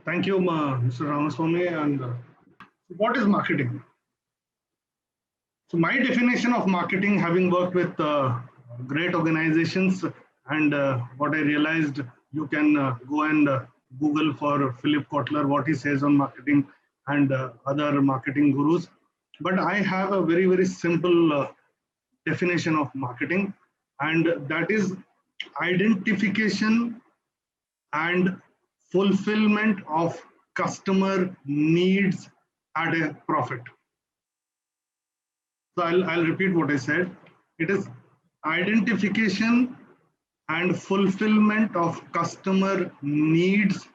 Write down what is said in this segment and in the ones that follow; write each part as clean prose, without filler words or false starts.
Thank you, Mr. Ramaswamy. And what is marketing? So, my definition of marketing, having worked with great organizations, and what I realized, you can go and Google for Philip Kotler, what he says on marketing, and other marketing gurus. But I have a very, very simple definition of marketing, and that is identification and fulfillment of customer needs at a profit. So I'll repeat what I said. It is identification and fulfillment of customer needs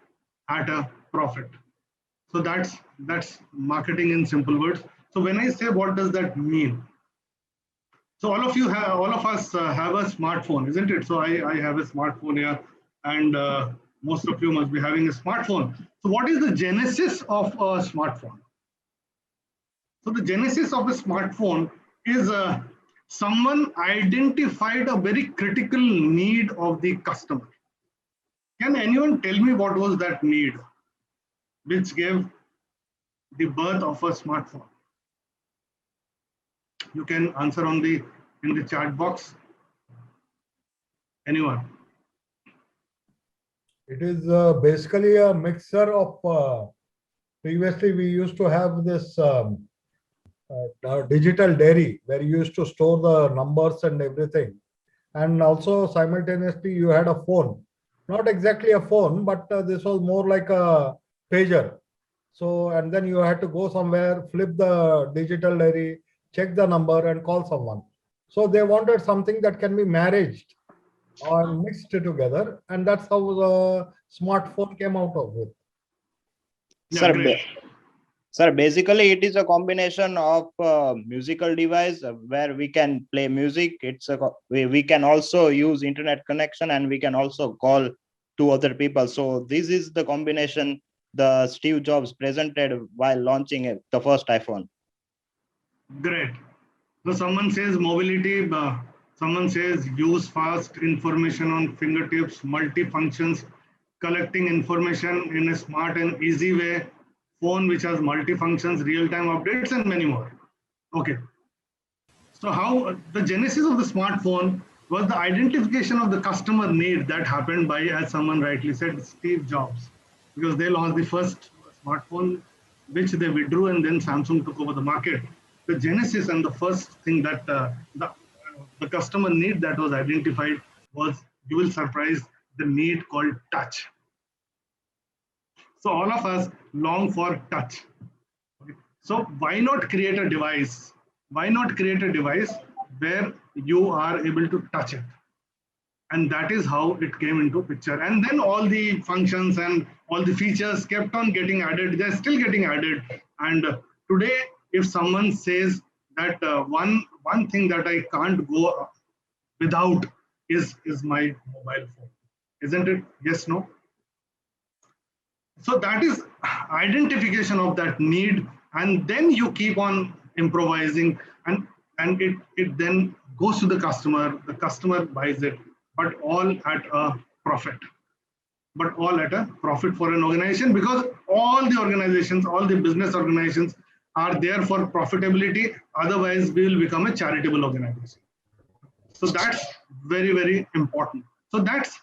at a profit. So that's marketing in simple words. So when I say what does that mean? So all of us have a smartphone, isn't it? So I have a smartphone here, and most of you must be having a smartphone. So what is the genesis of a smartphone? So the genesis of a smartphone is someone identified a very critical need of the customer. Can anyone tell me what was that need which gave the birth of a smartphone? You can answer in the chat box. Anyone? It is basically a mixture of previously we used to have this digital dairy where you used to store the numbers and everything, and also simultaneously you had a phone, not exactly a phone, but this was more like a pager. So, and then you had to go somewhere, flip the digital diary, check the number and call someone. So they wanted something that can be married or mixed together, and that's how the smartphone came out of it. Yeah, great. Sir, basically it is a combination of musical device where we can play music. We can also use internet connection, and we can also call to other people. So this is the combination the Steve Jobs presented while launching the first iPhone. Great. So someone says mobility, someone says use fast information on fingertips, multi-functions, collecting information in a smart and easy way, phone which has multi-functions, real-time updates, and many more. Okay. So how the genesis of the smartphone was the identification of the customer need that happened by, as someone rightly said, Steve Jobs, because they launched the first smartphone, which they withdrew, and then Samsung took over the market. The genesis and the first thing that the customer need that was identified was, you will surprise, the need called touch. So all of us long for touch. Okay. So why not create a device? Why not create a device where you are able to touch it? And that is how it came into picture. And then all the functions and all the features kept on getting added. They're still getting added. And today, if someone says that one thing that I can't go without is my mobile phone, isn't it? Yes, no? So that is identification of that need, and then you keep on improvising, and it then goes to the customer buys it, but all at a profit. But all at a profit for an organization, because all the organizations, all the business organizations are there for profitability. Otherwise, we will become a charitable organization. So that's very, very important. So that's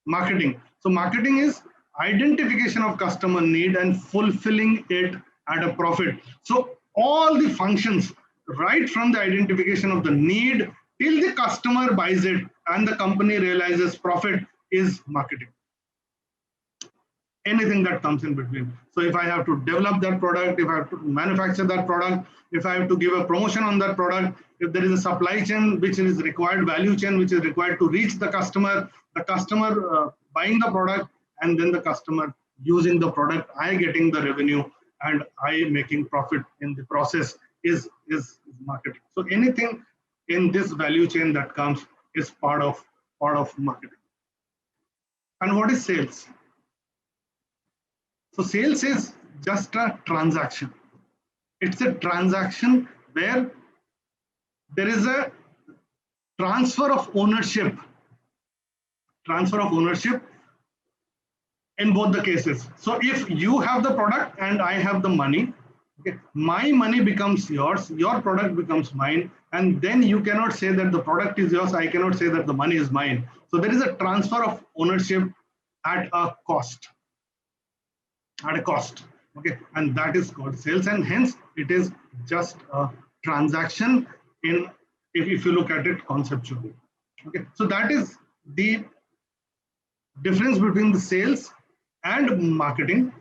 marketing. So marketing is identification of customer need and fulfilling it at a profit. So all the functions, right from the identification of the need till the customer buys it and the company realizes profit, is marketing. Anything that comes in between. So if I have to develop that product, if I have to manufacture that product, if I have to give a promotion on that product, if there is a supply chain which is required, value chain which is required to reach the customer buying the product, and then the customer using the product, I getting the revenue and I making profit in the process, is marketing. So anything in this value chain that comes is part of marketing. And what is sales? So sales is just a transaction. It's a transaction where there is a transfer of ownership. Transfer of ownership in both the cases. So if you have the product and I have the money, okay, my money becomes yours, your product becomes mine, and then you cannot say that the product is yours, I cannot say that the money is mine. So there is a transfer of ownership at a cost. At a cost. Okay, and that is called sales, and hence it is just a transaction in if you look at it conceptually. Okay, so that is the difference between the sales and marketing.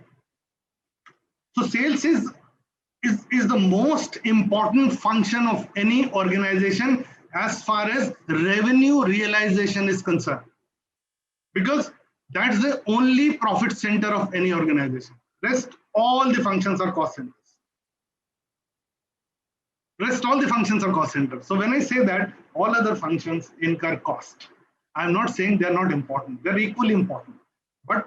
So sales is the most important function of any organization as far as revenue realization is concerned, because that's the only profit center of any organization. Rest all the functions are cost centers. Rest all the functions are cost centers. So when I say that all other functions incur cost, I'm not saying they're not important. They're equally important. But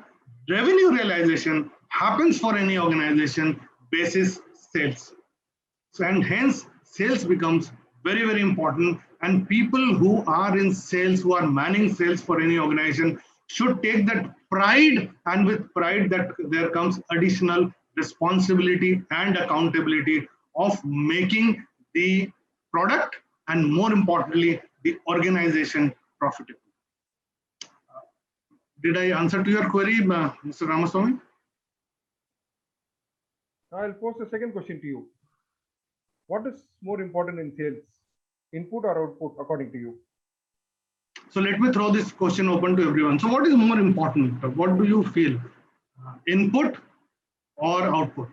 revenue realization happens for any organization basis sales. So, and hence sales becomes very, very important. And people who are in sales, who are manning sales for any organization, should take that pride, and with pride that there comes additional responsibility and accountability of making the product and more importantly the organization profitable. Did I answer to your query, Mr. Ramaswamy? I'll pose a second question to you. What is more important in sales, input or output, according to you? So let me throw this question open to everyone. So what is more important? What do you feel? Input or output?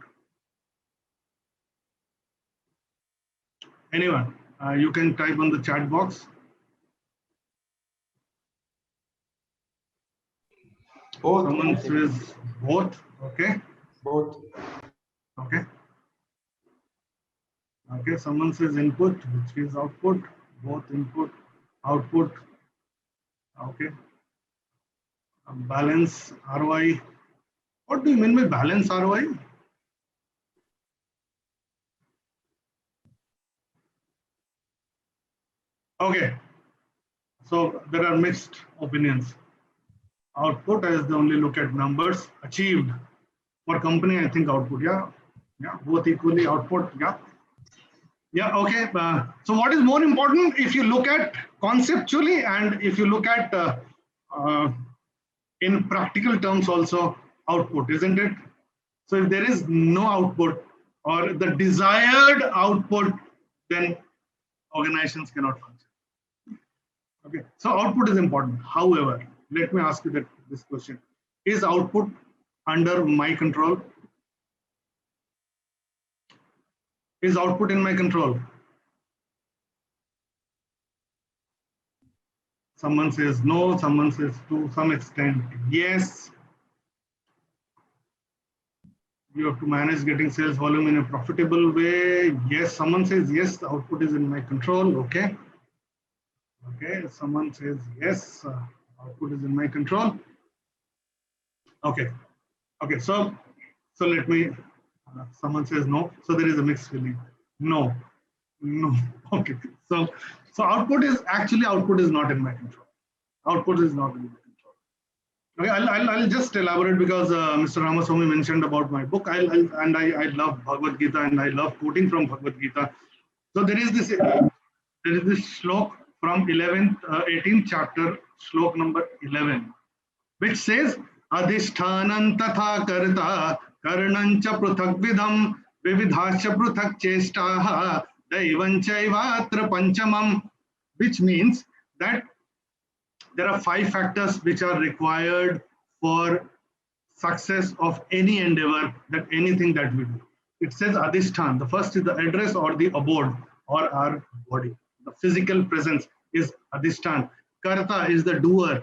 Anyone? You can type on the chat box. Both. Someone says both. Okay. Both. Okay. Okay. Someone says input, which is output. Both input, output. Okay. Balance ROI. What do you mean by balance ROI? Okay. So there are mixed opinions. Output, as they only look at numbers achieved. For company, I think output, yeah, both equally output, yeah, okay. So what is more important if you look at conceptually and if you look at in practical terms also, output, isn't it? So if there is no output or the desired output, then organizations cannot function. Okay, so output is important. However, let me ask you this question. Is output under my control? Is output in my control? Someone says no, someone says to some extent yes. You have to manage getting sales volume in a profitable way. Yes, someone says yes, the output is in my control. Okay. Okay, someone says yes, output is in my control. Okay. Okay, so let me, someone says no, so there is a mixed feeling. No. Okay, so output is not in my control. Output is not in my control. Okay, I'll just elaborate because Mr. Ramaswamy mentioned about my book. I love Bhagavad Gita and I love quoting from Bhagavad Gita. So there is this shlok from 18th chapter, shlok number 11, which says, Adhishthanam tatha karta karnancha pruthak vidham vividhasya pruthak chestaha daivanchaivatra panchamam, which means that there are 5 factors which are required for success of any endeavor, that anything that we do. It says Adhishthan. The first is the address or the abode or our body. The physical presence is Adhishthan. Karta is the doer.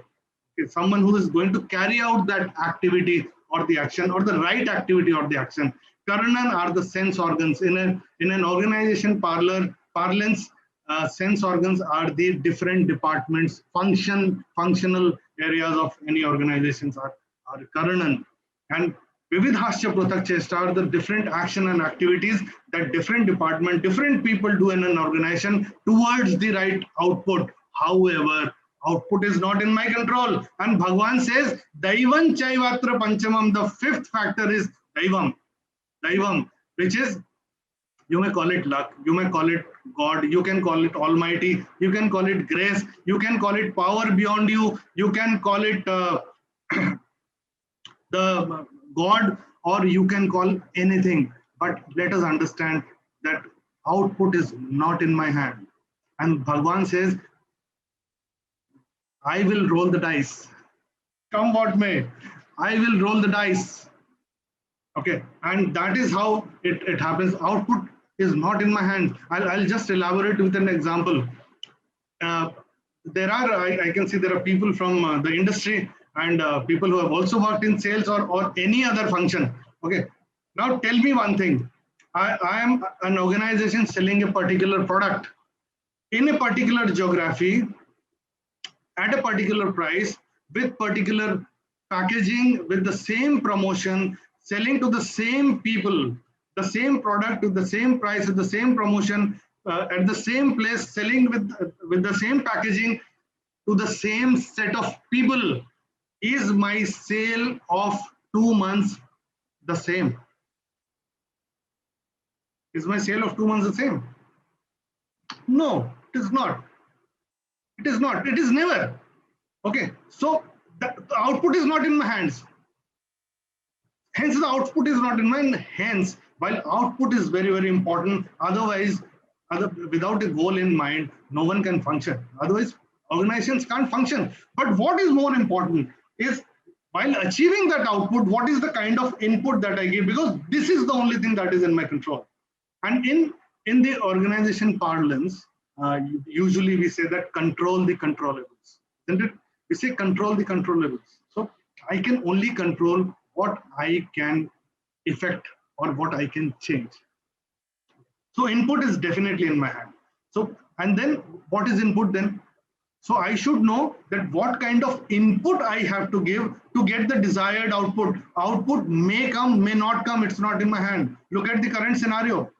It's someone who is going to carry out that activity or the action or the right activity or the action. Karnan are the sense organs. In an organization parlance, sense organs are the different departments, functional areas of any organizations are Karnan. And Vividhasya Pruthak Chesta are the different action and activities that different department, different people do in an organization towards the right output. However, Output is not in my control. And Bhagwan says, Daivam Chaivatra Panchamam, the fifth factor is Daivam. Daivam, which is, you may call it luck, you may call it God, you can call it Almighty, you can call it grace, you can call it power beyond you, you can call it the God, or you can call anything. But let us understand that output is not in my hand. And Bhagwan says, I will roll the dice. Come what may, I will roll the dice. Okay, and that is how it happens. Output is not in my hand. I'll just elaborate with an example. There are, I can see there are people from the industry and people who have also worked in sales or any other function. Okay, now tell me one thing. I am an organization selling a particular product in a particular geography at a particular price with particular packaging, with the same promotion, selling to the same people, the same product with the same price, with the same promotion, at the same place, selling with the same packaging to the same set of people. Is my sale of 2 months the same? Is my sale of 2 months the same? No, it is not. It is not. It is never. Okay, so the output is not in my hands. Hence, the output is not in my hands. While output is very, very important, otherwise, without a goal in mind, no one can function. Otherwise, organizations can't function. But what is more important is, while achieving that output, what is the kind of input that I give? Because this is the only thing that is in my control. And in the organization parlance, usually we say that control the controllables, isn't it? We say control the controllables. So I can only control what I can effect or what I can change. So input is definitely in my hand. So, and then what is input then? So I should know that what kind of input I have to give to get the desired output. Output may come, may not come. It's not in my hand. Look at the current scenario.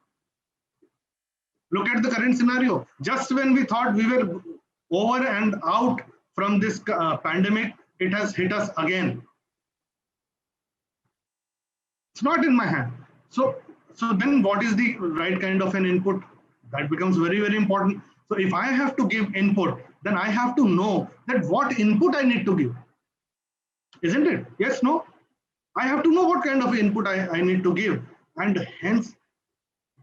Look at the current scenario. Just when we thought we were over and out from this pandemic, it has hit us again. It's not in my hand. So then what is the right kind of an input? That becomes very, very important. So if I have to give input, then I have to know that what input I need to give. Isn't it? Yes, no? I have to know what kind of input I need to give. And hence,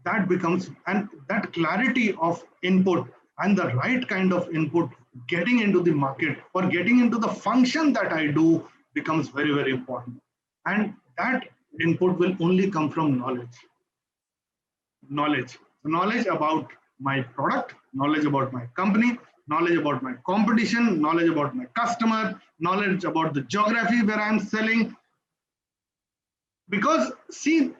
that becomes, and that clarity of input and the right kind of input getting into the market or getting into the function that I do becomes very, very important. And that input will only come from knowledge. Knowledge about my product, knowledge about my company, knowledge about my competition, knowledge about my customer, knowledge about the geography where I'm selling. Because see,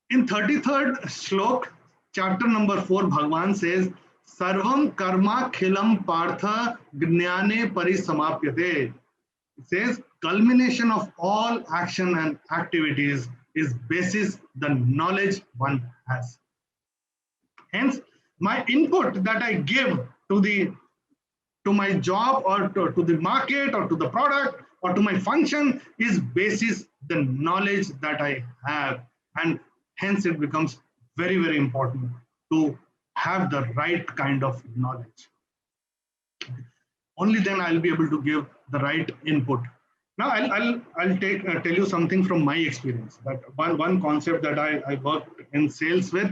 in 33rd shlok, chapter number 4, Bhagwan says, Sarvam karma khilam partha jnane parisamapyate. It says, culmination of all action and activities is basis the knowledge one has. Hence, my input that I give to my job or to the market or to the product or to my function is basis the knowledge that I have. And hence it becomes very, very important to have the right kind of knowledge. Only then I'll be able to give the right input. Now I'll tell you something from my experience. That one concept that I worked in sales with,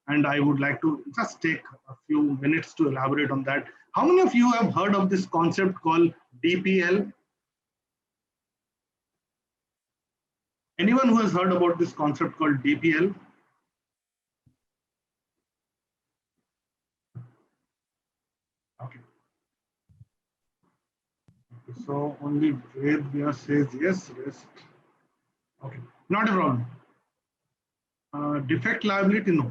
and I would like to just take a few minutes to elaborate on that. How many of you have heard of this concept called DPL? Anyone who has heard about this concept called DPL? Okay. So only Vedya says yes, rest. Okay, not a problem. Defect liability, no.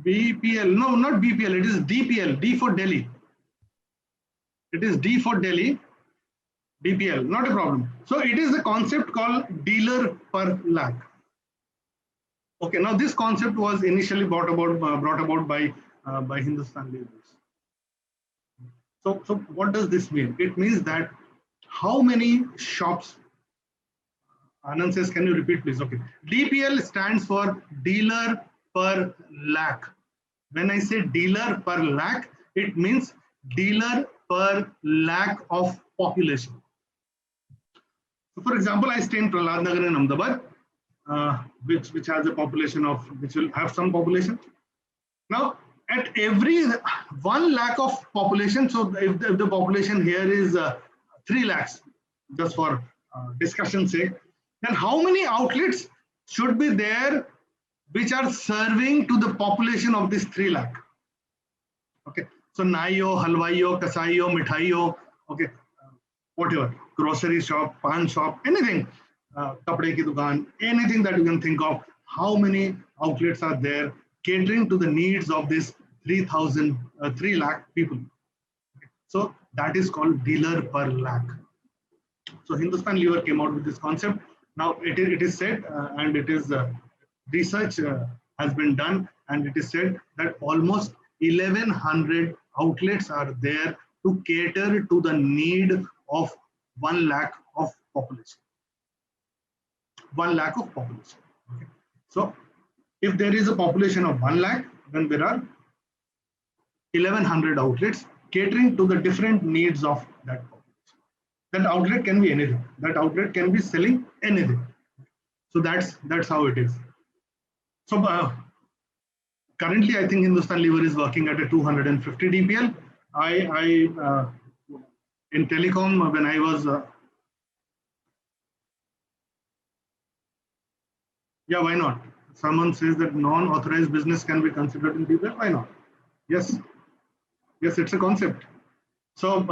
BPL, no, not BPL, it is DPL, D for Delhi. It is D for Delhi, DPL, not a problem. So it is a concept called dealer per lakh. Okay, now this concept was initially brought about by Hindustan Leaders. So what does this mean? It means that how many shops, Anand says, can you repeat please? Okay. DPL stands for dealer per lakh. When I say dealer per lakh, it means dealer per lakh of population. So for example, I stay in Prahlad Nagar in Ahmedabad, which has a population of, which will have some population. Now, at every 1 lakh of population, so if the population here is 3 lakhs, just for discussion sake, then how many outlets should be there which are serving to the population of this 3 lakh? Okay, so Naiyo, Halwaiyo, Kasaiyo, Mithaiyo, okay, whatever, grocery shop, pan shop, anything, kapde ki dukaan, anything that you can think of, how many outlets are there catering to the needs of this 3 lakh people. Okay. So that is called dealer per lakh. So Hindustan Lever came out with this concept. Now it is said, and it is research has been done, and it is said that almost 1100 outlets are there to cater to the need of 1 lakh of population. 1 lakh of population. Okay. So if there is a population of 1 lakh, then there are 1100 outlets catering to the different needs of that population. That outlet can be anything. That outlet can be selling anything. So that's how it is. So currently, I think Hindustan Lever is working at a 250 DPL. I in telecom, when I was yeah, why not? Someone says that non-authorized business can be considered in DPL. Why not? Yes, yes, it's a concept. So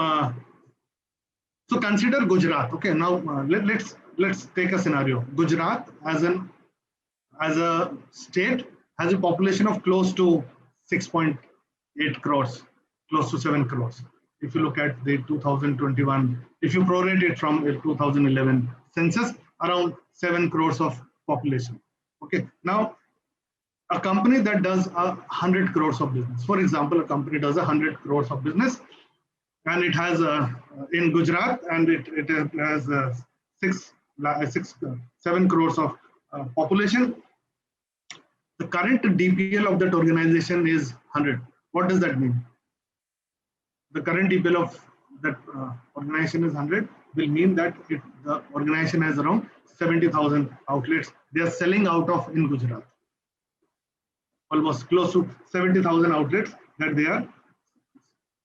so consider Gujarat. Okay, now let's take a scenario. Gujarat as a state has a population of close to 6.8 crores, close to 7 crores. If you look at the 2021, if you prorate it from 2011 census, around 7 crores of population. Okay, now a company that does 100 crores of business, for example, a company does 100 crores of business, and it has in Gujarat, and it has 7 crores of population. The current DPL of that organization is 100. What does that mean? The current DPL of that organization is 100 will mean that the organization has around 70,000 outlets. They are selling out of in Gujarat. Almost close to 70,000 outlets that they are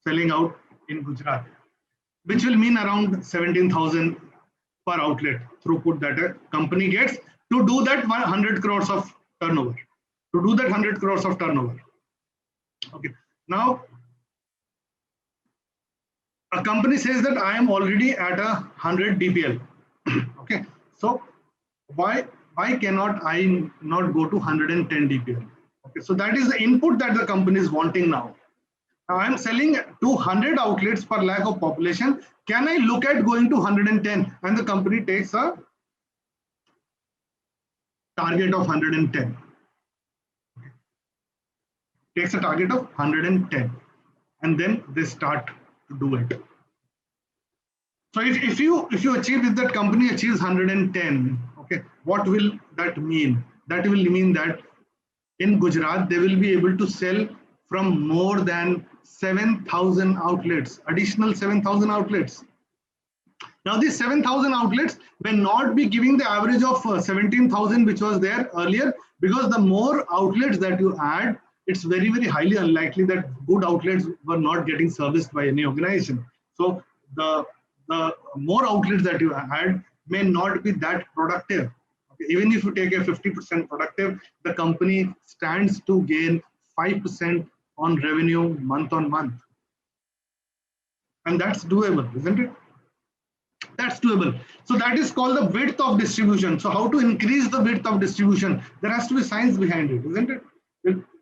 selling out in Gujarat, which will mean around 17,000 per outlet throughput that a company gets to do that 100 crores of turnover. To do that 100 crores of turnover. Okay. Now, a company says that I am already at 100 DPL. Okay. So why cannot I not go to 110 DPL? Okay. So that is the input that the company is wanting now. Now I am selling 200 outlets per lakh of population. Can I look at going to 110? And the company takes a target of 110. Takes a target of 110, and then they start to do it. So if you achieve, if that company achieves 110, okay, what will that mean? That will mean that in Gujarat they will be able to sell from more than 7,000 outlets, additional 7,000 outlets. Now these 7,000 outlets may not be giving the average of 17,000 which was there earlier, because the more outlets that you add, it's very, very highly unlikely that good outlets were not getting serviced by any organization. So the more outlets that you add may not be that productive. Okay. Even if you take a 50% productive, the company stands to gain 5% on revenue month on month. And that's doable, isn't it? That's doable. So that is called the width of distribution. So how to increase the width of distribution? There has to be science behind it, isn't it?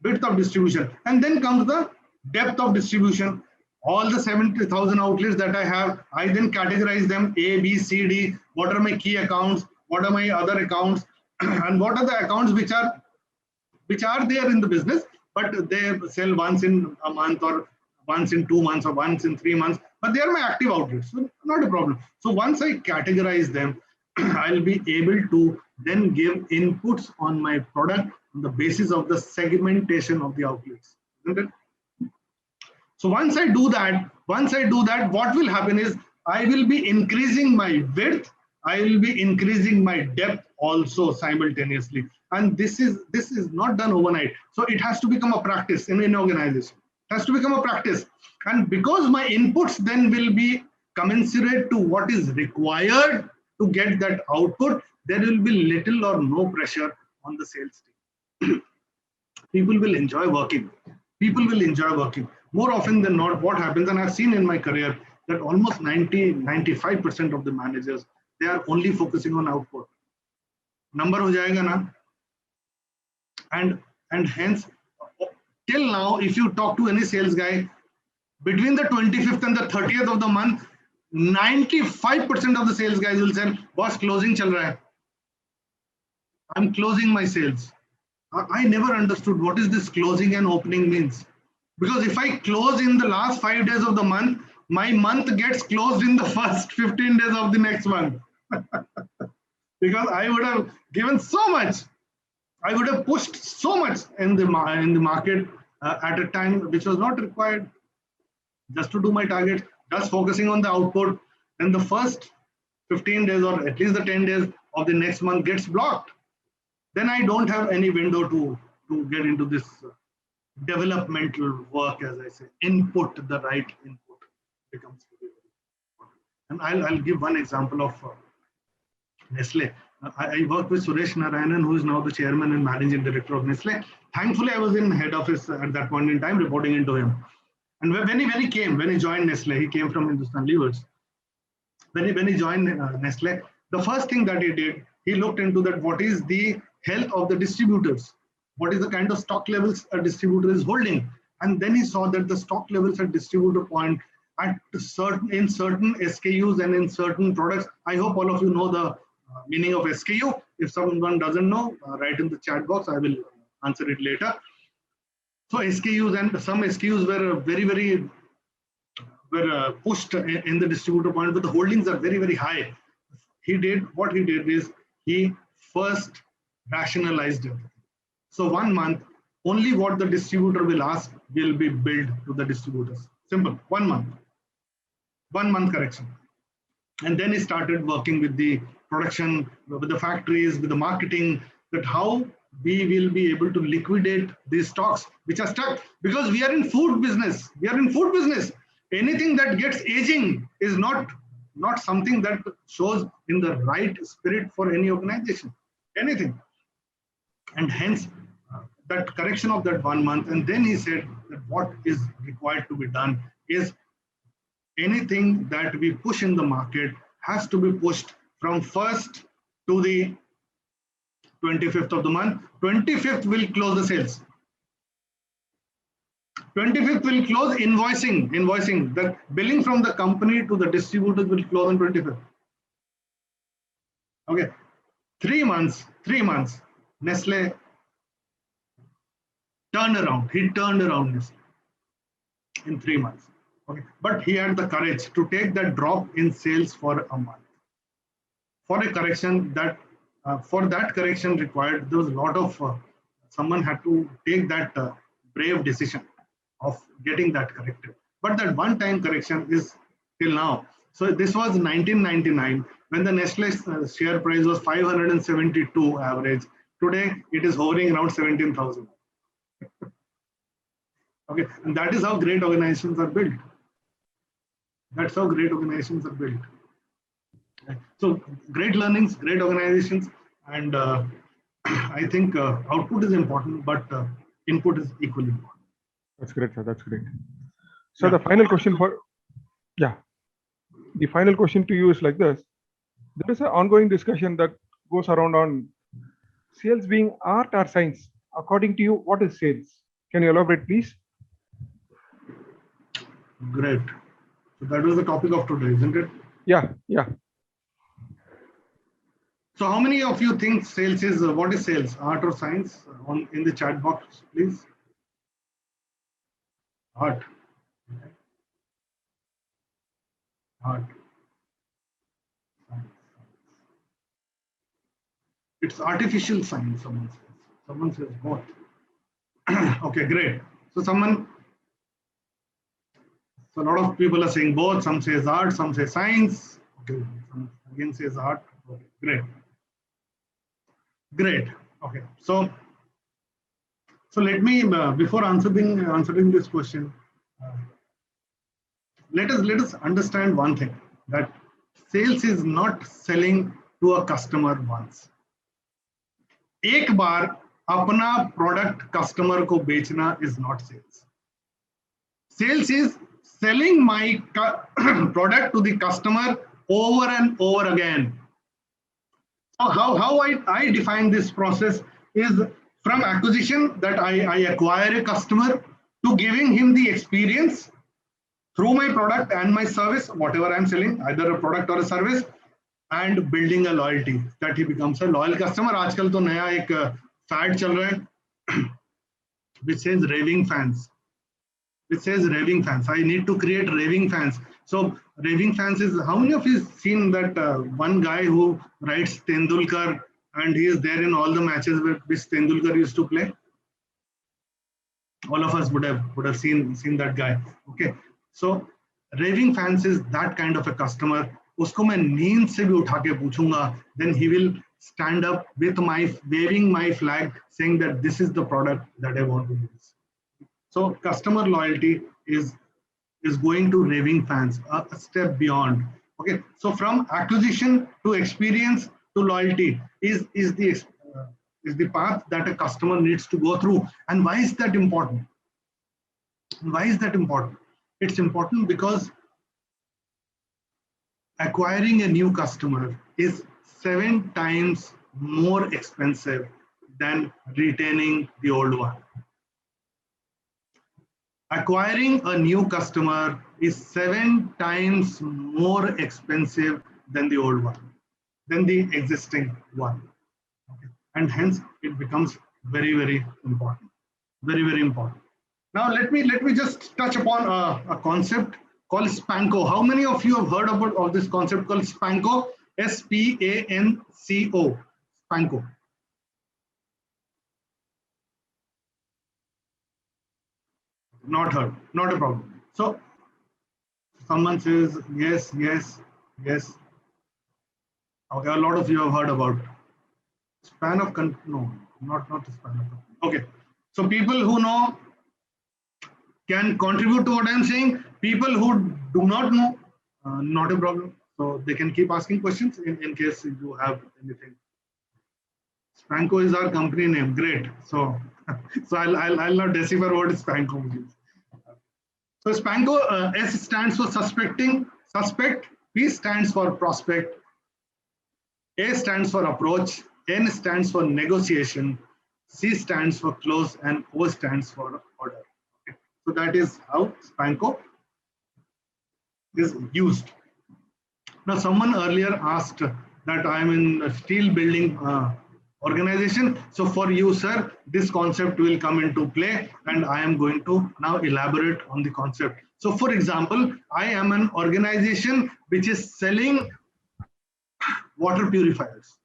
Width of distribution. And then comes the depth of distribution. All the 70,000 outlets that I have, I then categorize them A, B, C, D. What are my key accounts? What are my other accounts? And what are the accounts which are there in the business, but they sell once in a month or once in 2 months or once in 3 months, but they are my active outlets, so not a problem. So once I categorize them, I'll be able to then give inputs on my product on the basis of the segmentation of the outlets, isn't it? So once I do that, what will happen is I will be increasing my width, I will be increasing my depth also simultaneously. And this is not done overnight. So it has to become a practice in an organization. It has to become a practice. And because my inputs then will be commensurate to what is required to get that output, there will be little or no pressure on the sales team. People will enjoy working. People will enjoy working. More often than not, what happens, and I've seen in my career that almost 95% of the managers, they are only focusing on output. Number ho jayega na? And hence, till now, if you talk to any sales guy, between the 25th and the 30th of the month, 95% of the sales guys will say, boss, closing chal raha hai. I'm closing my sales. I never understood what is this closing and opening means. Because if I close in the last 5 days of the month, my month gets closed in the first 15 days of the next month. Because I would have given so much. I would have pushed so much in the market at a time which was not required, just to do my target, just focusing on the output. Then the first 15 days or at least the 10 days of the next month gets blocked. Then I don't have any window to get into this developmental work, as I say. Input, the right input becomes very important. And I'll give one example of Nestle. I worked with Suresh Narayanan, who is now the chairman and managing director of Nestle. Thankfully, I was in head office at that point in time, reporting into him. And when he joined Nestle, he came from Hindustan Levers. When he joined Nestle, the first thing that he did, he looked into that what is the health of the distributors, what is the kind of stock levels a distributor is holding, and then he saw that the stock levels at distributor point in certain SKUs and in certain products. I hope all of you know the meaning of SKU. If someone doesn't know, write in the chat box. I will answer it later. So SKUs, and some SKUs were pushed in the distributor point, but the holdings are very, very high. What he did is he first rationalized everything. So 1 month, only what the distributor will ask will be billed to the distributors. Simple, 1 month. 1 month correction. And then he started working with the production, with the factories, with the marketing, that how we will be able to liquidate these stocks which are stuck, because we are in food business. Anything that gets aging is not something that shows in the right spirit for any organization, anything. And hence that correction of that 1 month. And then he said that what is required to be done is anything that we push in the market has to be pushed from 1st to the 25th of the month. 25th will close the sales. 25th will close invoicing. The billing from the company to the distributors will close on 25th. Okay, 3 months, Nestle turned around. He turned around Nestle in 3 months. Okay, but he had the courage to take that drop in sales for a month. For a correction that, for that correction required, there was a lot of, someone had to take that brave decision of getting that corrected. But that one-time correction is till now. So this was 1999 when the Nestle share price was 572 average. Today it is hovering around 17,000. Okay, and that is how great organizations are built. That's how great organizations are built. Okay. So great learnings, great organizations, and I think output is important, but input is equally important. That's great, sir. That's great. So the final question the final question to you is like this. There is an ongoing discussion that goes around on sales being art or science. According to you, what is sales? Can you elaborate, please? Great. So that was the topic of today, isn't it? Yeah. So how many of you think sales is, what is sales, art or science? In the chat box, please. Art. art. It's artificial science, someone says. Someone says both. Okay, great. So so a lot of people are saying both. Some says art, some say science. Okay, some again says art. Okay, great. Great. Okay, so let me before answering this question, let us understand one thing, that sales is not selling to a customer once. एक बार अपना product customer को बेचना is not sales. Sales is selling my product to the customer over and over again. So how I define this process is from acquisition, that I acquire a customer, to giving him the experience through my product and my service, whatever I'm selling, either a product or a service, and building a loyalty, that he becomes a loyal customer. आजकल तो नया एक fad चल रहा है which says raving fans. It says raving fans. I need to create raving fans. So raving fans is, how many of you seen that one guy who writes Tendulkar and he is there in all the matches which Tendulkar used to play? All of us would have seen that guy. Okay. So raving fans is that kind of a customer. उसको मैं नींद से भी उठा के पूछूंगा, then he will stand up with waving my flag, saying that this is the product that I want to use. So customer loyalty is going to raving fans, a step beyond. Okay, so from acquisition to experience to loyalty is the path that a customer needs to go through. And why is that important? Why is that important? It's important because acquiring a new customer is 7 times more expensive than retaining the old one. Acquiring a new customer is 7 times more expensive than the old one, than the existing one. Okay. And hence it becomes very, very important. Very, very important. Now let me just touch upon a concept called SPANCO. How many of you have heard of this concept called SPANCO? SPANCO. SPANCO. Not heard. Not a problem. So someone says yes, yes, yes. Okay, a lot of you have heard about span of no, not the span of. Okay, so people who know can contribute to what I'm saying. People who do not know, not a problem. So they can keep asking questions in case you have anything. SPANCO is our company name. Great. So I'll not decipher what SPANCO means. So SPANCO, S stands for suspect, P stands for prospect, A stands for approach, N stands for negotiation, C stands for close, and O stands for order. Okay. So that is how SPANCO is used. Now someone earlier asked that I am in a steel building organization. So for you, sir, this concept will come into play, and I am going to now elaborate on the concept. So for example, I am an organization which is selling water purifiers.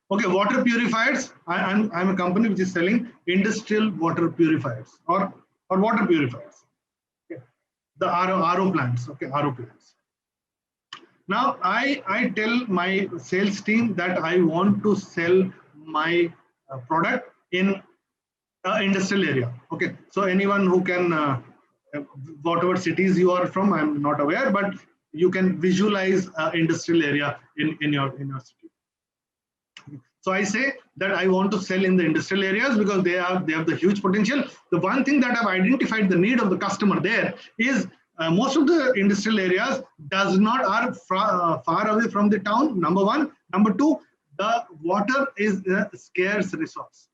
Okay, water purifiers. I'm a company which is selling industrial water purifiers or water purifiers. Okay. The RO plants. Okay, RO plants. Now I tell my sales team that I want to sell my product in industrial area. Okay, so anyone who can, whatever cities you are from, I'm not aware, but you can visualize industrial area in your city. So I say that I want to sell in the industrial areas because they have the huge potential. The one thing that I've identified the need of the customer there is most of the industrial areas are far away from the town, number one. Number two, the water is a scarce resource,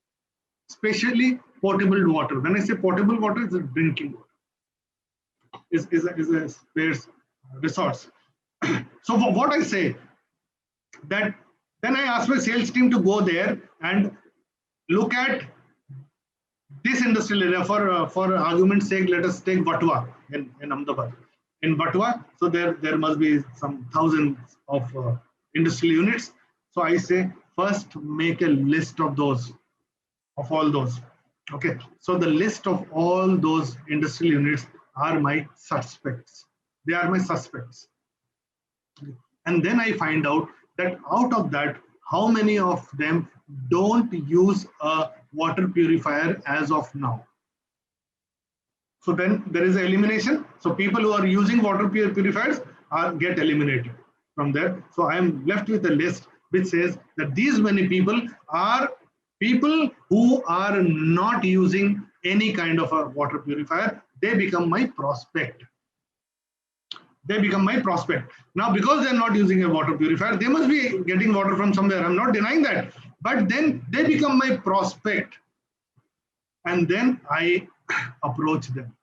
especially potable water. When I say potable water, it's a drinking water. Is a scarce resource. So what I say, that then I ask my sales team to go there and look at this industrial area. For argument's sake, let us take Vatwa in Ahmedabad. in Batwa. So there must be some thousands of industrial units. So I say first make a list of those, of all those. Okay, so the list of all those industrial units are my suspects. They are my suspects. And then I find out that out of that, how many of them don't use a water purifier as of now. So then there is an elimination. So people who are using water purifiers get eliminated from there. So I am left with a list which says that these many people are people who are not using any kind of a water purifier. They become my prospect. They become my prospect. Now, because they're not using a water purifier, they must be getting water from somewhere. I'm not denying that. But then they become my prospect. And then I approach them.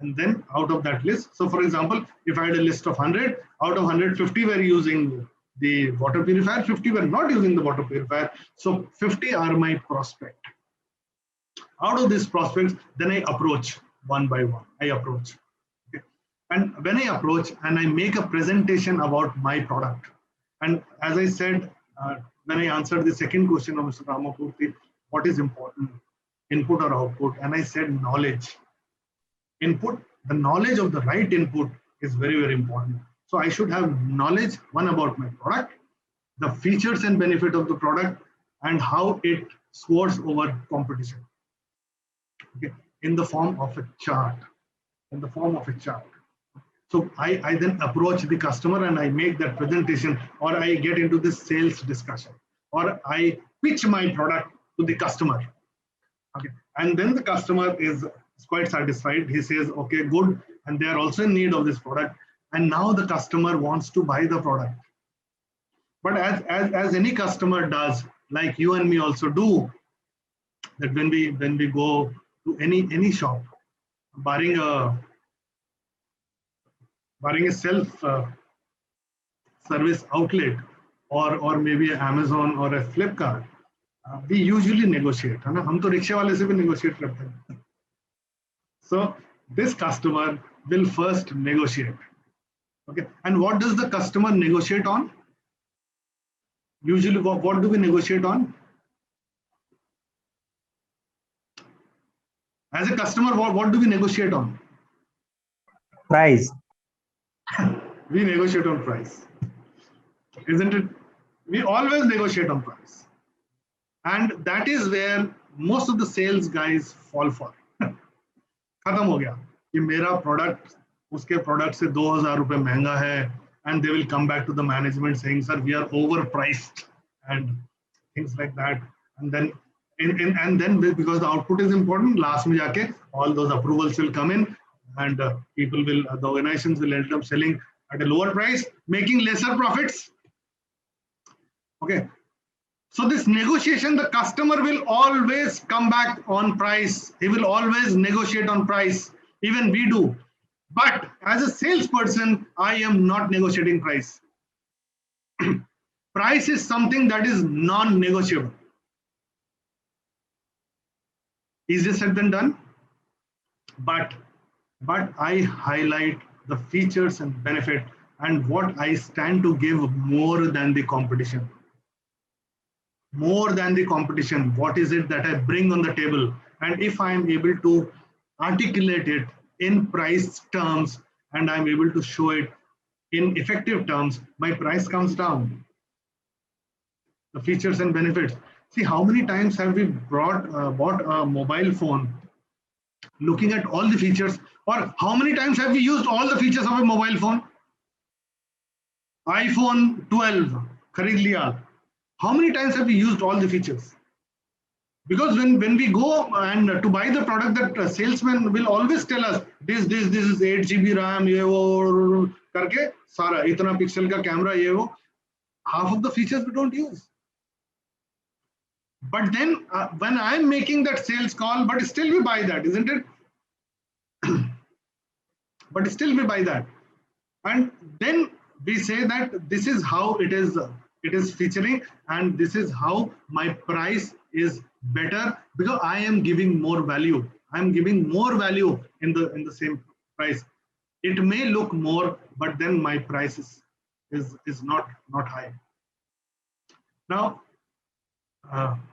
And then out of that list, so for example, if I had a list of 100, out of 150 were using the water purifier, 50 were not using the water purifier. So 50 are my prospect. Out of these prospects, then I approach one by one. I approach. Okay. And when I approach and I make a presentation about my product, and as I said, when I answered the second question of Mr. Ramapurthy, what is important, input or output? And I said knowledge. Input, the knowledge of the right input is very, very important. So I should have knowledge, one, about my product, the features and benefit of the product, and how it scores over competition. Okay. In the form of a chart. In the form of a chart. So I then approach the customer and I make that presentation, or I get into this sales discussion, or I pitch my product to the customer. Okay. And then the customer is quite satisfied. He says, okay, good. And they are also in need of this product. And now the customer wants to buy the product. But as any customer does, like you and me also do, that when we go to any shop, barring a self service outlet, or maybe an Amazon or a Flipkart, we usually negotiate. है ना? हम तो रिक्शे वाले से भी negotiate करते हैं. So this customer will first negotiate. Okay. And what does the customer negotiate on? Usually, what do we negotiate on? As a customer, what do we negotiate on? Price. We negotiate on price. Isn't it? We always negotiate on price. And that is where most of the sales guys fall for. खत्म हो गया कि मेरा product उसके product से 2000 रुपए महंगा है, and they will come back to the management saying, sir, we are overpriced and things like that. And then because the output is important, last में जाके all those approvals will come in, and the organizations will end up selling at a lower price, making lesser profits. Okay. So this negotiation, the customer will always come back on price. He will always negotiate on price. Even we do. But as a salesperson, I am not negotiating price. Price is something that is non-negotiable. Easier said than done. But I highlight the features and benefit and what I stand to give more than the competition. More than the competition, what is it that I bring on the table? And if I am able to articulate it in price terms and I'm able to show it in effective terms, my price comes down. The features and benefits. See, how many times have we bought a mobile phone looking at all the features, or how many times have we used all the features of a mobile phone? iPhone 12, kharid liya. How many times have we used all the features? Because when we go and to buy the product, that salesman will always tell us, this is 8 GB RAM, ye wo karke, sara, itna pixel ka camera, ye wo. Half of the features we don't use. But then when I'm making that sales call, but still we buy that, isn't it? But still we buy that. And then we say that this is how it is featuring, and this is how my price is better, because I am giving more value. I am giving more value in the same price. It may look more, but then my price is not high. Now,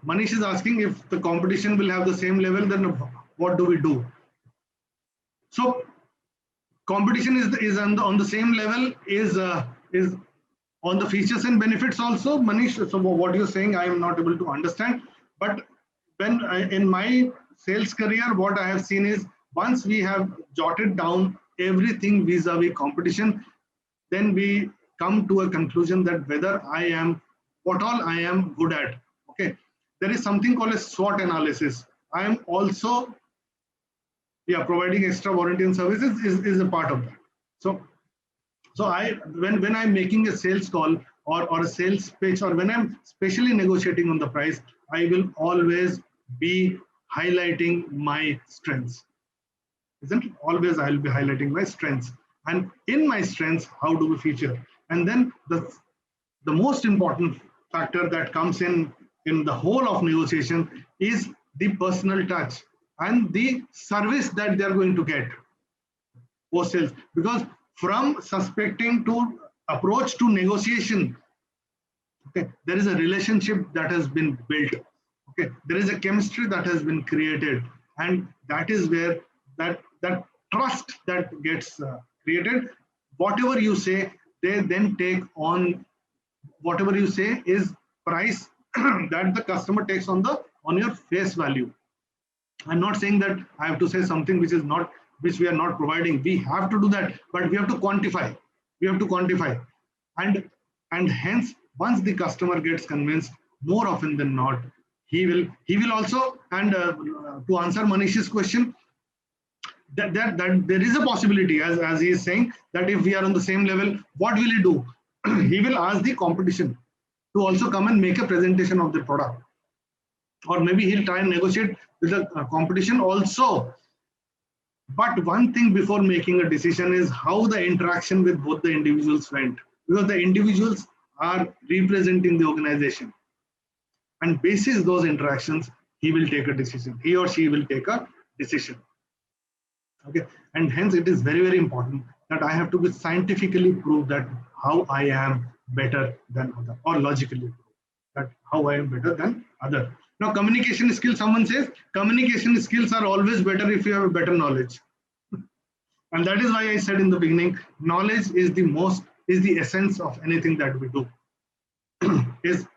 Manish is asking if the competition will have the same level, then what do we do? So competition is on the same level, is on the features and benefits also, Manish. So what you're saying, I am not able to understand. But when in my sales career, what I have seen is once we have jotted down everything vis-a-vis competition, then we come to a conclusion that whether I am, what all I am good at. Okay, there is something called a SWOT analysis. I am also, yeah, providing extra warranty and services is a part of that. So I, when I'm making a sales call or a sales pitch, or when I'm specially negotiating on the price, I will always be highlighting my strengths. Isn't it? Always I'll be highlighting my strengths. And in my strengths, how do we feature? And then the most important factor that comes in the whole of negotiation is the personal touch and the service that they're going to get post sales. Because from suspecting to approach to negotiation, okay, there is a relationship that has been built. Okay, there is a chemistry that has been created, and that is where that trust that gets created. Whatever you say, they then take on. Whatever you say is price that the customer takes on your face value. I'm not saying that I have to say something which we are not providing. We have to do that, but we have to quantify. We have to quantify, and hence once the customer gets convinced, more often than not, he will also. And to answer Manish's question, that there is a possibility, as he is saying, that if we are on the same level, what will he do? He will ask the competition to also come and make a presentation of the product, or maybe he'll try and negotiate with the competition also. But one thing before making a decision is how the interaction with both the individuals went, because the individuals are representing the organization, and basis those interactions, he will take a decision. He or she will take a decision. Okay, and hence it is very, very important that I have to be scientifically prove that how I am better than other, or logically prove that how I am better than other. Now, communication skills, someone says communication skills are always better if you have a better knowledge. And that is why I said in the beginning, knowledge is the essence of anything that we do. Is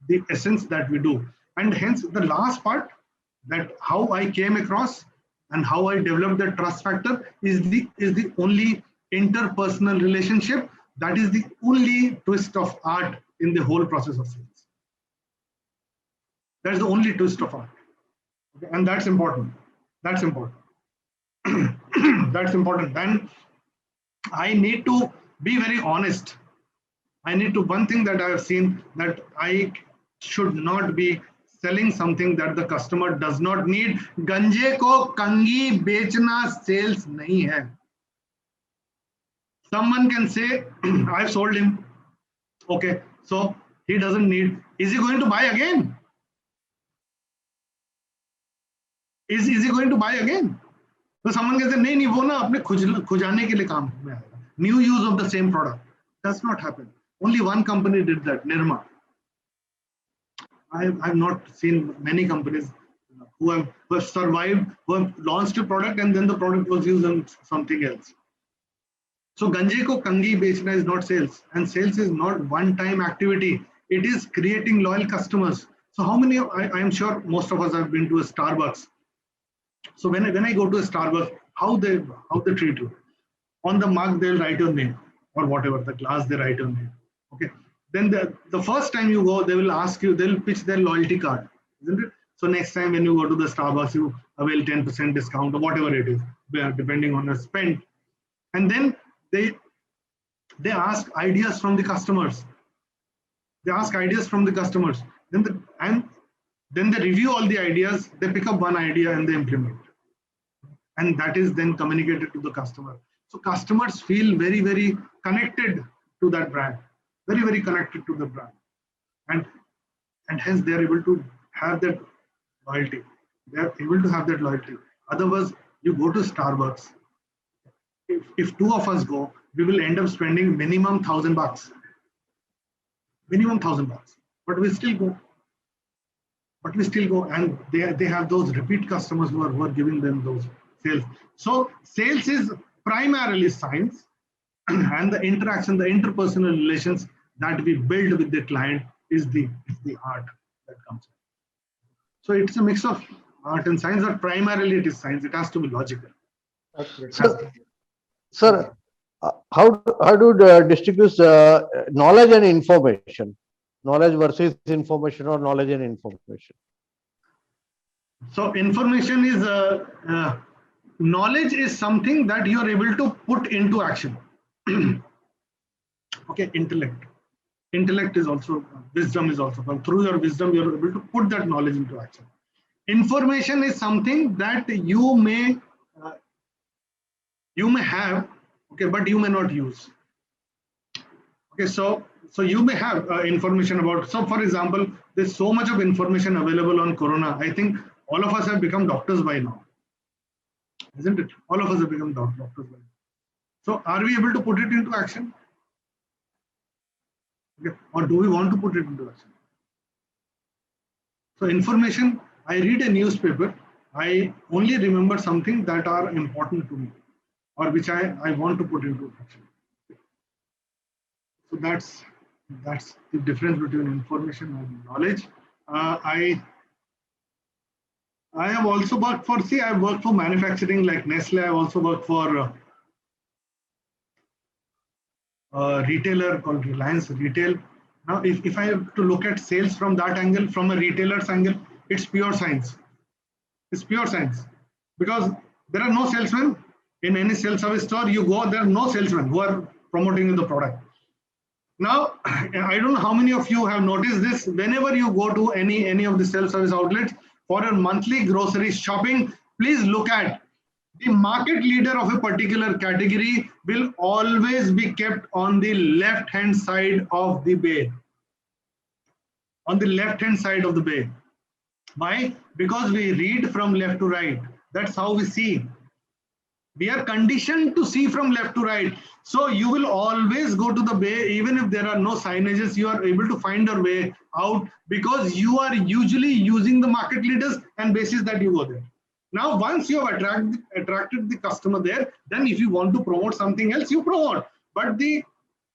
the essence that we do. And hence the last part, that how I came across and how I developed the trust factor, is the only interpersonal relationship. That is the only twist of art in the whole process of sales. That's the only twist of art. Okay? And that's important. That's important. That's important. And I need to be very honest. One thing that I have seen, that I should not be selling something that the customer does not need. Ganje ko kangi bechna sales nahi hai. Someone can say, I've sold him. Okay, so he doesn't need. Is he going to buy again? Is he going to buy again? So someone can say, nahi, wo na apne khujane ke liye kaam mein aayega. New use of the same product. Does not happen. Only one company did that, Nirma. I have not seen many companies who have survived, who have launched a product and then the product was used on something else. So Ganje ko kangi bechna is not sales, and sales is not one-time activity. It is creating loyal customers. So how many? I am sure most of us have been to a Starbucks. So when I go to a Starbucks, how they treat you? On the mug they'll write your name, or whatever, the glass they write your name. Okay. Then the first time you go, they will ask you, they'll pitch their loyalty card, isn't it? So next time when you go to the Starbucks, you avail 10% discount or whatever it is, depending on the spend. And then they ask ideas from the customers. They ask ideas from the customers. Then they review all the ideas. They pick up one idea and they implement, and that is then communicated to the customer. So customers feel very, very connected to that brand. Very, very connected to the brand, and hence they are able to have that loyalty. They are able to have that loyalty. Otherwise, you go to Starbucks. if two of us go, we will end up spending minimum $1,000. Minimum $1,000. But we still go. And they have those repeat customers who are giving them those sales. So sales is primarily science, and the interaction, the interpersonal relations that we build with the client is the art that comes. So it's a mix of art and science, but primarily it is science. It has to be logical. Sir, how do distinguish knowledge and information? Knowledge versus information, or knowledge and information? So information is knowledge is something that you are able to put into action. Okay, intellect is also, wisdom is also, through your wisdom you are able to put that knowledge into action. Information is something that you may have, okay, but you may not use. Okay, so you may have information about, so for example, there's so much of information available on corona. I think all of us have become doctors by now, isn't it? All of us have become doctors by now. So are we able to put it into action? Okay. Or do we want to put it into action? So information, I read a newspaper, I only remember something that are important to me, or which I want to put into action. So that's the difference between information and knowledge. I have also worked for, I've worked for manufacturing like Nestle. I've also worked for a retailer called Reliance Retail. Now, if I have to look at sales from that angle, from a retailer's angle, it's pure science. It's pure science, because there are no salesmen in any self-service store. You go, there are no salesmen who are promoting the product. Now, I don't know how many of you have noticed this. Whenever you go to any of the self-service outlets for a monthly grocery shopping, please look at the market leader of a particular category will always be kept on the left-hand side of the bay. On the left-hand side of the bay. Why? Because we read from left to right. That's how we see. We are conditioned to see from left to right. So you will always go to the bay, even if there are no signages, you are able to find your way out because you are usually using the market leaders and basis that you go there. Now, once you have attracted the customer there, then if you want to promote something else, you promote. But the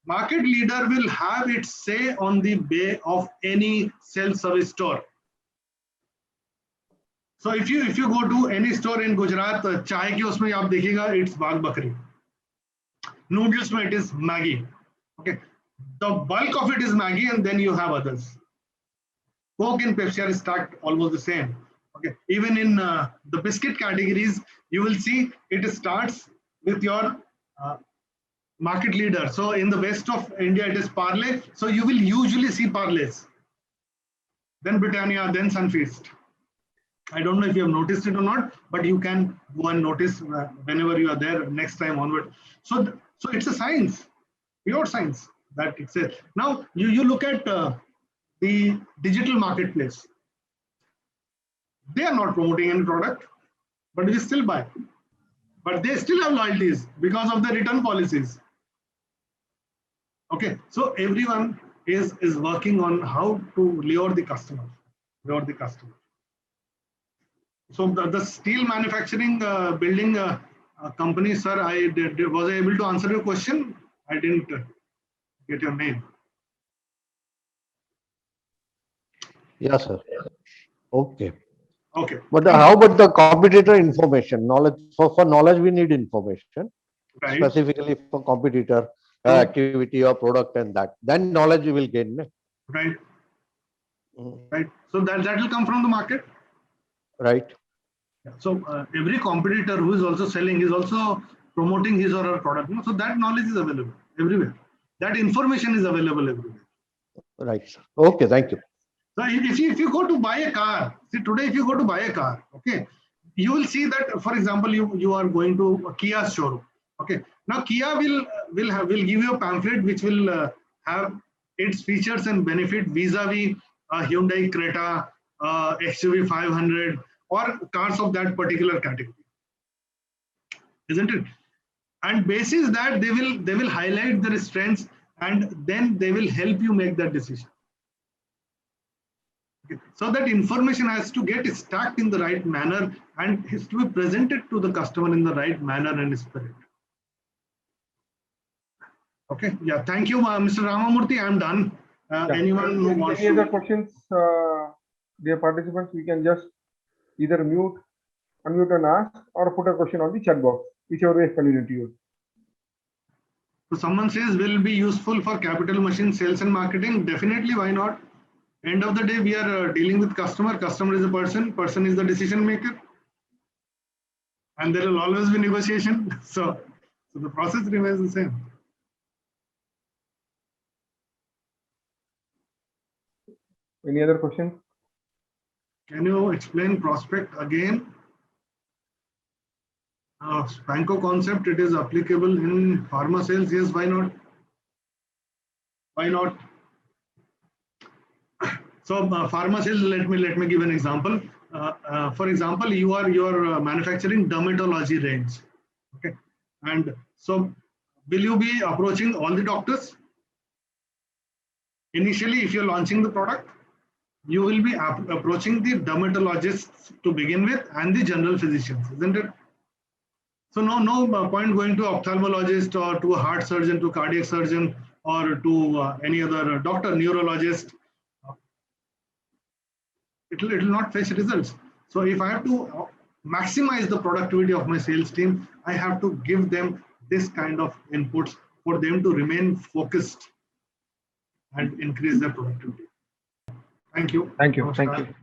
market leader will have its say on the bay of any self-service store. So if you go to any store in Gujarat, chai ki usme aap dekhega, it's Bagh Bakri. Noodles mein it is Maggi. Okay, the bulk of it is Maggi, and then you have others. Coke and Pepsi are stacked almost the same. Okay, even in the biscuit categories, you will see it starts with your market leader. So in the west of India, it is Parle. So you will usually see Parles, then Britannia, then Sunfeast. I don't know if you have noticed it or not, but you can go and notice whenever you are there next time onward. So it's a science, pure science that it's a. Now you look at the digital marketplace. They are not promoting any product, but we still buy. But they still have loyalties because of the return policies. Okay, so everyone is working on how to lure the customer. So the steel manufacturing building company, sir, was I able to answer your question? I didn't get your name. Yes, sir. Okay. Okay. But how about the competitor information? Knowledge for knowledge, we need information, Right. specifically for competitor activity or product and that. Then knowledge you will gain. Right. Right. So that will come from the market. Right. So every competitor who is also selling is also promoting his or her product. So that knowledge is available everywhere. That information is available everywhere. Right, sir. Okay, thank you. So if you go to buy a car, see today if you go to buy a car, okay, you will see that, for example, you are going to a Kia showroom. Okay, now Kia will give you a pamphlet which will have its features and benefit vis-a-vis Hyundai Creta, XUV 500, or cars of that particular category, isn't it? And basis that they will highlight their strengths, and then they will help you make that decision. Okay. So that information has to get stacked in the right manner and has to be presented to the customer in the right manner and spirit. Okay. Yeah. Thank you, Mr. Ramamurthy. I'm done. Yeah. Anyone who wants Any other to? questions, dear participants, we can just either unmute and ask, or put a question on the chat box, whichever way is convenient to you. So someone says will be useful for capital machine sales and marketing. Definitely, why not? End of the day, we are dealing with customer. Customer is a person is the decision maker, and there will always be negotiation. So the process remains the same. Any other questions? Can you explain prospect again? Spanco concept, it is applicable in pharma sales. Yes, why not? Why not? So pharma sales, let me give an example. For example, you are manufacturing dermatology range. Okay. And so will you be approaching all the doctors? Initially, if you're launching the product, you will be approaching the dermatologists to begin with and the general physicians, isn't it? So no point going to ophthalmologist or to a heart surgeon, to cardiac surgeon, or to any other doctor, neurologist. It will not fetch results. So if I have to maximize the productivity of my sales team, I have to give them this kind of inputs for them to remain focused and increase their productivity. Thank you. Thank you. Thank Namaskar. you.